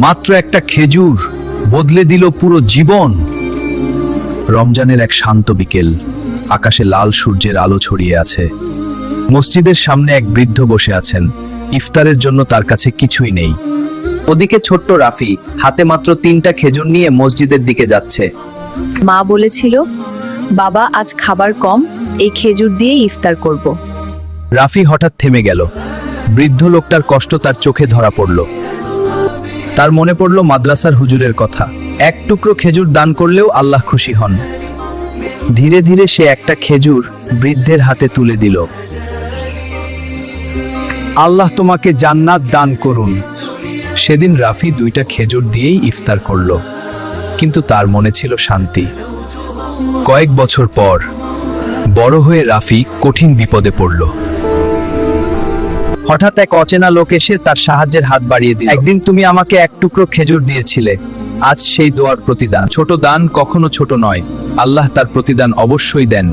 মাত্র একটা খেজুর বদলে দিল পুরো জীবন। রমজানের এক শান্ত বিকেল, আকাশে লাল সূর্যের আলো ছড়িয়ে আছে। মসজিদের সামনে এক বৃদ্ধ বসে আছেন, ইফতারের জন্য তার কাছে কিছুই নেই। ওদিকে ছোট্ট রাফি হাতে মাত্র 3টা খেজুর নিয়ে মসজিদের দিকে যাচ্ছে। মা বলেছিল, বাবা আজ খাবার কম, এই খেজুর দিয়ে ইফতার করব। রাফি হঠাৎ থেমে গেল। বৃদ্ধ লোকটার কষ্ট তার চোখে ধরা পড়ল। তার মনে পড়ল মাদ্রাসার হুজুরের কথা, এক টুকরো খেজুর দান করলেও আল্লাহ খুশি হন। ধীরে ধীরে সে একটা খেজুর বৃদ্ধের হাতে তুলে দিল। আল্লাহ তোমাকে জান্নাত দান করুন। সেদিন রাফি 2টা খেজুর দিয়েই ইফতার করল, কিন্তু তার মনে ছিল শান্তি। কয়েক বছর পর বড় হয়ে রাফি কঠিন বিপদে পড়ল। হঠাৎ এক অচেনা লোক এসে তার সাহায্যের হাত বাড়িয়ে দিল। একদিন তুমি আমাকে এক টুকরো খেজুর দিয়েছিলে, আজ সেই দোয়ার প্রতিদান। ছোট দান কখনো ছোট নয়, আল্লাহ তার প্রতিদান অবশ্যই দেন।